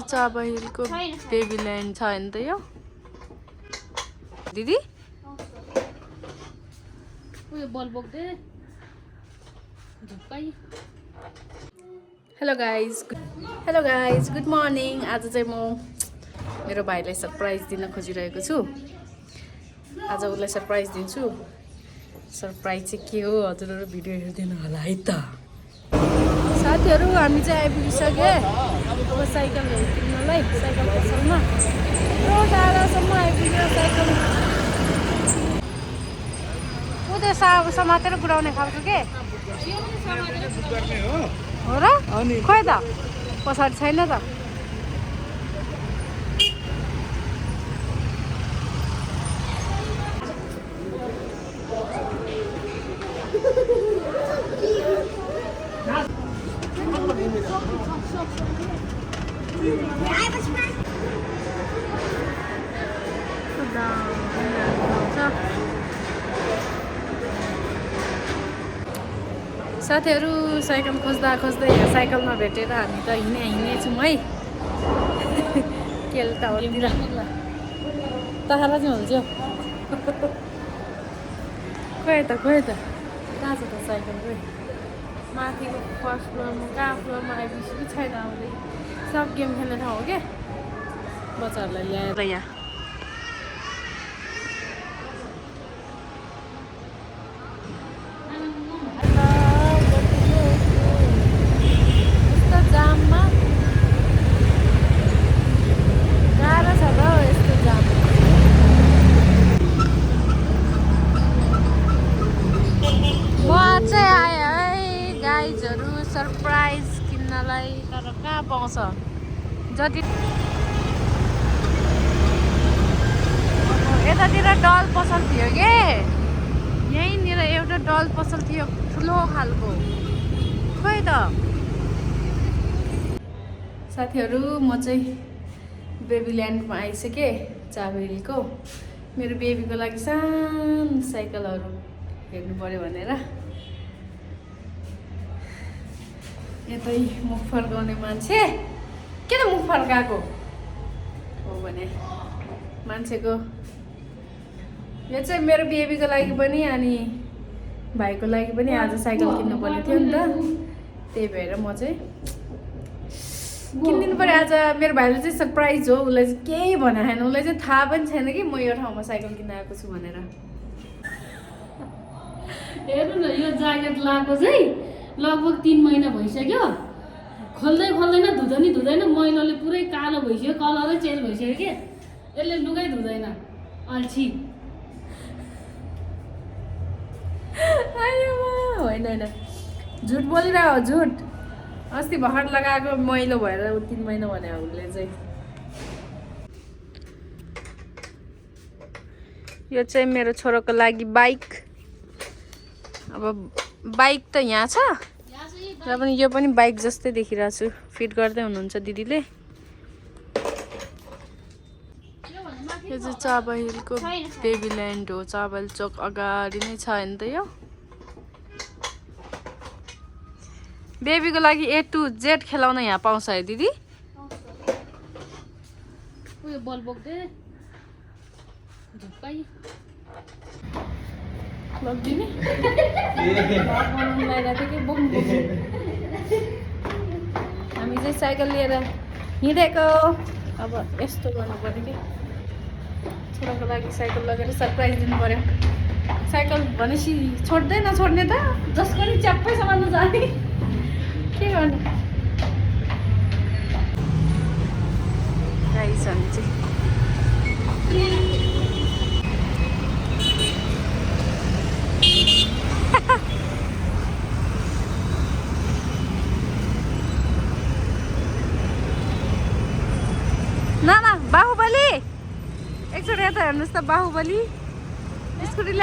चाबा हिलको baby land छ नि त यो दिदी उयो बल बोक्दै झुक्कै हेलो गाइज गुड मर्निङ। आज चाहिँ म मेरो भाइलाई सरप्राइज दिन खोजिरहेको छु। आज उसलाई सरप्राइज दिन्छु। सरप्राइज चाहिँ के हो हजुरहरू भिडियो हेरिदिनु होला है त। साथीहरू हामी चाहिँ आइपुगिसक्यो। अब साइकलहरू किन्नलाई साइकल पसलमा यत्रो टाढासम्म आइपुग्यो। साइकल उदय समातेर गुडाउने खालको के हो र? खोइ त पछाडि छैन त। साथीहरू साइकल खोज्दा खोज्दै यहाँ साइकलमा भेटेर हामी त हिँडेछौँ है। केल टावरतिर तहाला चाहिँ हुन्छ खोइ त कहाँ छ त साइकल खोइ। माथिको फर्स्ट फ्लोरमा कहाँ फ्लोरमा आइपुगेको छैन। आउँदै सब गेम खेल्ने ठाउँ हो क्या बच्चाहरूलाई ल्याएर यहाँ। सरप्राइज किन्नलाई तर कहाँ पाउँछ जति यतातिर डल पसल थियो के यहीँनिर एउटा डल पसल थियो ठुलो खालको खोइ त। साथीहरू म चाहिँ बेबी ल्यान्डमा आइसकेँ चाबेलीको। मेरो बेबीको लागि सानो साइकलहरू हेर्नु पर्यो भनेर यतै मुख फर्काउने मान्छे किन मुख फर्काएको हो भने मान्छेको यो चाहिँ मेरो बेबीको लागि पनि अनि भाइको लागि पनि आज साइकल किन्नुपर्ने थियो नि त। त्यही भएर म चाहिँ किनिदिनु पऱ्यो। आज मेरो भाइले चाहिँ सरप्राइज हो। उसलाई चाहिँ केही भनेको छैन। उसलाई चाहिँ थाहा पनि छैन कि म यो ठाउँमा साइकल किन्न आएको छु भनेर। हेर्नु न यो ज्याकेट लगाएको चाहिँ लगभग 3 महिना भइसक्यो। खोल्दैन धुँदैन मैलोले पुरै कालो भइसक्यो। कलरै चेन्ज भइसक्यो कि यसले लुगै धुँदैन अल्छी। होइन झुट बोलिरहेको झुट। अस्ति भर्खर लगाएको मैलो भएर 3 महिना भने उसले चाहिँ। यो चाहिँ मेरो छोराको लागि बाइक। अब बाइक त यहाँ छ र पनि यो पनि बाइक जस्तै देखिरहेको छु। फिट गर्दै हुनुहुन्छ दिदीले। यो चाहिँ चाबा हिलको बेबी ल्यान्ड हो। चाबा हिल चोक अगाडि नै छ नि त यो। बेबीको लागि A to Z खेलाउन यहाँ पाउँछ है दिदी। उयो बल बोक्दै झुक्कै लगिदिने हामी चाहिँ साइकल लिएर हिँडेको। अब यस्तो गर्नु पर्यो कि छोराको लागि साइकल लगेर सरप्राइज दिनु पर्यो। साइकल भनेपछि छोड्दै नछोड्ने त जसको नि च्याप्पै समात्नु जाने के गर्ने गाइस। हामी चाहिँ नाना बाहुबली एकचोटि यता हेर्नुहोस् त। बाहुबली स्कुटी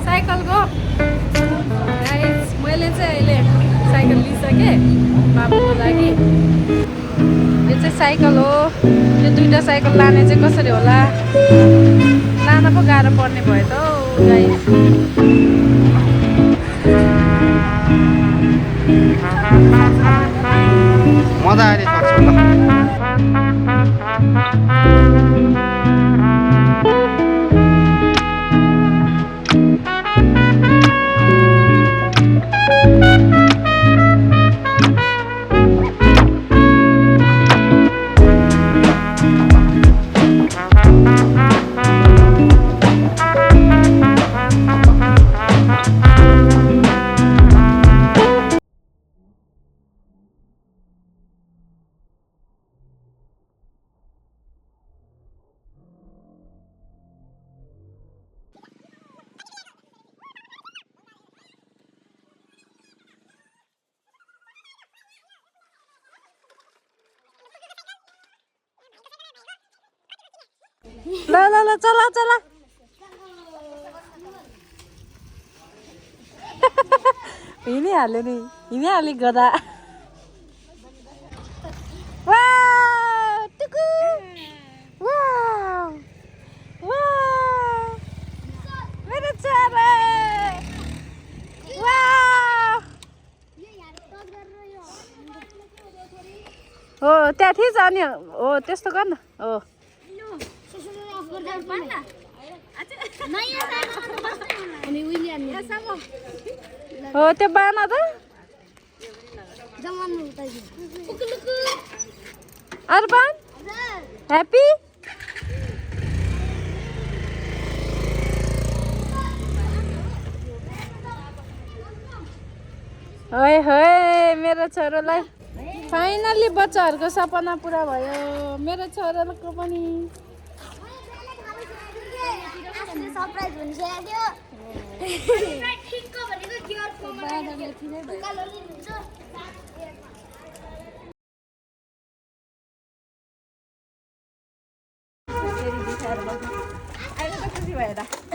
साइकलको मैले चाहिँ अहिले साइकल लिइसकेँ बाबुको लागि। यो चाहिँ साइकल हो। यो दुईटा साइकल लाने चाहिँ कसरी होला लान पो गाह्रो पर्ने भयो त हौ गाइस। मजा आयो ल ल ल चला चला हिँडिहाल्यो नि हिँडिहाल्यो गदा मेरो छोरा हो त्यहाँ थिएछ अनि हो त्यस्तो गर्न हो हो त्यो बान त अर्पण ह्याप्पी है है मेरो छोरालाई फाइनल्ली बच्चाहरूको सपना पुरा भयो मेरो छोराको पनि अहिले त खुसी भएर